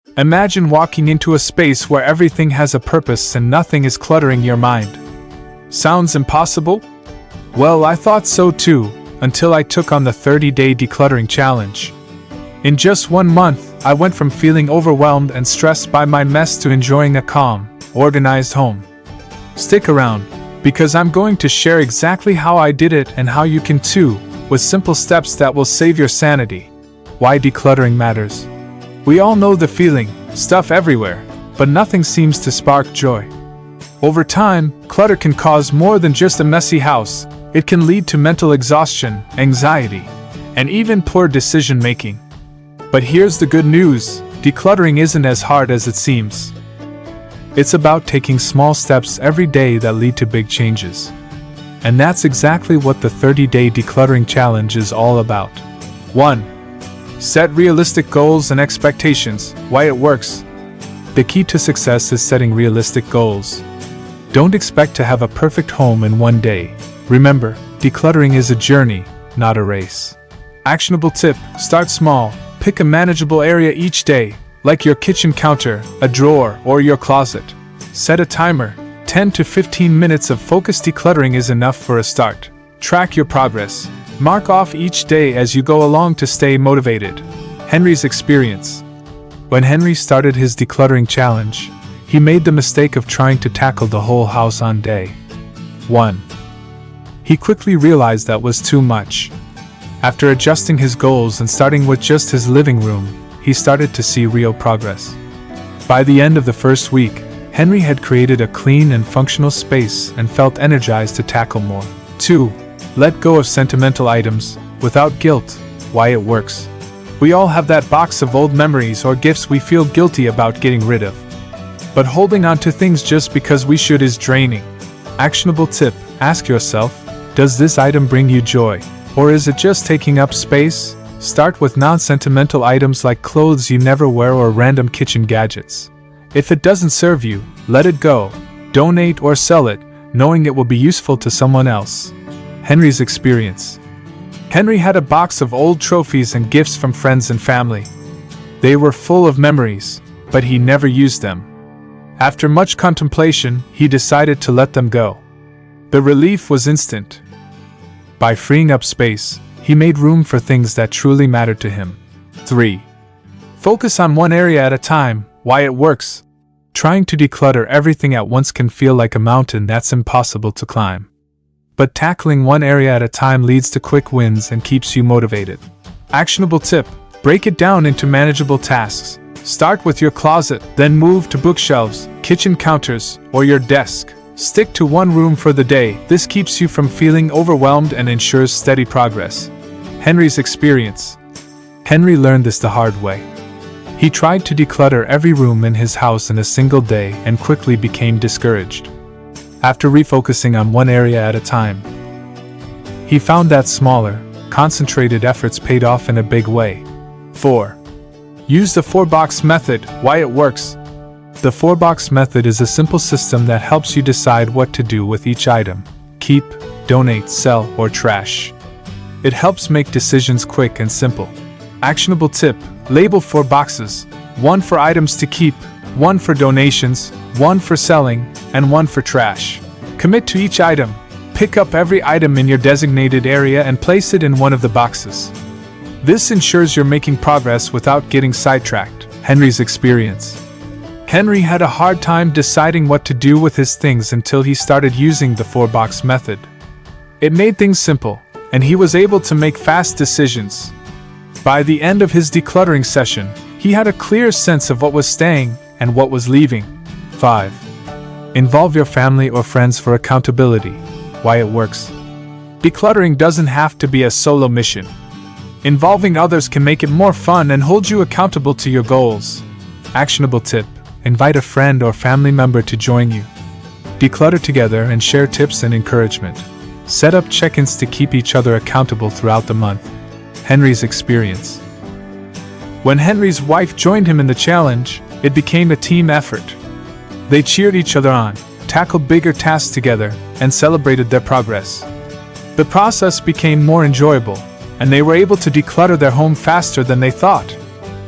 Imagine walking into a space where everything has a purpose and nothing is cluttering your mind. Sounds impossible? Well, I thought so too, until I took on the 30-day decluttering challenge. In just 1 month, I went from feeling overwhelmed and stressed by my mess to enjoying a calm, organized home. Stick around, because I'm going to share exactly how I did it and how you can too, with simple steps that will save your sanity. Why decluttering matters. We all know the feeling, stuff everywhere, but nothing seems to spark joy. Over time, clutter can cause more than just a messy house. It can lead to mental exhaustion, anxiety, and even poor decision-making. But here's the good news, decluttering isn't as hard as it seems. It's about taking small steps every day that lead to big changes. And that's exactly what the 30-day decluttering challenge is all about. 1. Set realistic goals and expectations. Why it works. The key to success is setting realistic goals. Don't expect to have a perfect home in one day. Remember, decluttering is a journey, not a race. Actionable tip, start small. Pick a manageable area each day, like your kitchen counter, a drawer, or your closet. Set a timer. 10 to 15 minutes of focused decluttering is enough for a start. Track your progress. Mark off each day as you go along to stay motivated. Henry's experience. When Henry started his decluttering challenge, he made the mistake of trying to tackle the whole house on day 1. He quickly realized that was too much. After adjusting his goals and starting with just his living room, he started to see real progress. By the end of the first week, Henry had created a clean and functional space and felt energized to tackle more. 2. Let go of sentimental items, without guilt. Why it works. We all have that box of old memories or gifts we feel guilty about getting rid of. But holding on to things just because we should is draining. Actionable tip, ask yourself, does this item bring you joy? Or is it just taking up space? Start with non-sentimental items like clothes you never wear or random kitchen gadgets. If it doesn't serve you, let it go. Donate or sell it, knowing it will be useful to someone else. Henry's experience. Henry had a box of old trophies and gifts from friends and family. They were full of memories, but he never used them. After much contemplation, he decided to let them go. The relief was instant. By freeing up space, he made room for things that truly mattered to him. 3. Focus on one area at a time. Why it works. Trying to declutter everything at once can feel like a mountain that's impossible to climb. But tackling one area at a time leads to quick wins and keeps you motivated. Actionable tip, break it down into manageable tasks. Start with your closet, then move to bookshelves, kitchen counters, or your desk. Stick to one room for the day. This keeps you from feeling overwhelmed and ensures steady progress. Henry's experience. Henry learned this the hard way. He tried to declutter every room in his house in a single day and quickly became discouraged. After refocusing on one area at a time, he found that smaller, concentrated efforts paid off in a big way. 4. Use the 4-box method. Why it works. The 4-box method is a simple system that helps you decide what to do with each item: keep, donate, sell, or trash. It helps make decisions quick and simple. Actionable tip, label 4 boxes, 1 for items to keep, 1 for donations, 1 for selling, and 1 for trash. Commit to each item. Pick up every item in your designated area and place it in one of the boxes. This ensures you're making progress without getting sidetracked. Henry's experience. Henry had a hard time deciding what to do with his things until he started using the 4-box method. It made things simple, and he was able to make fast decisions. By the end of his decluttering session, he had a clear sense of what was staying and what was leaving. 5. Involve your family or friends for accountability. Why it works. Decluttering doesn't have to be a solo mission. Involving others can make it more fun and hold you accountable to your goals. Actionable tip, invite a friend or family member to join you. Declutter together and share tips and encouragement. Set up check-ins to keep each other accountable throughout the month. Henry's experience. When Henry's wife joined him in the challenge, it became a team effort. They cheered each other on, tackled bigger tasks together, and celebrated their progress. The process became more enjoyable, and they were able to declutter their home faster than they thought.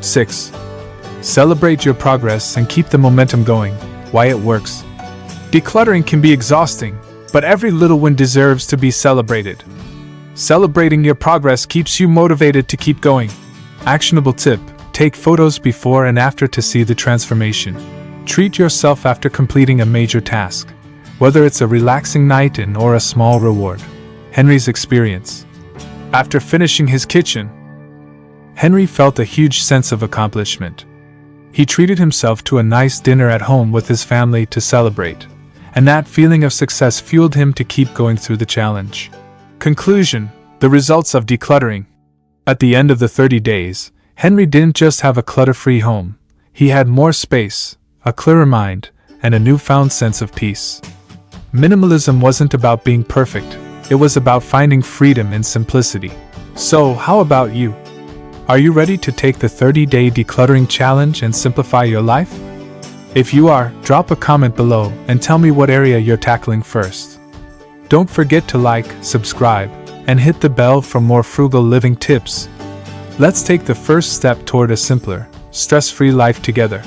6. Celebrate your progress and keep the momentum going. Why it works. Decluttering can be exhausting, but every little win deserves to be celebrated. Celebrating your progress keeps you motivated to keep going. Actionable tip: take photos before and after to see the transformation. Treat yourself after completing a major task, whether it's a relaxing night in or a small reward. Henry's experience. After finishing his kitchen, Henry felt a huge sense of accomplishment. He treated himself to a nice dinner at home with his family to celebrate, and that feeling of success fueled him to keep going through the challenge. Conclusion: the results of decluttering. At the end of the 30 days, Henry didn't just have a clutter-free home. He had more space, a clearer mind, and a newfound sense of peace. Minimalism wasn't about being perfect, it was about finding freedom in simplicity. So, how about you? Are you ready to take the 30-day decluttering challenge and simplify your life? If you are, drop a comment below and tell me what area you're tackling first. Don't forget to like, subscribe, and hit the bell for more frugal living tips. Let's take the first step toward a simpler, stress-free life together.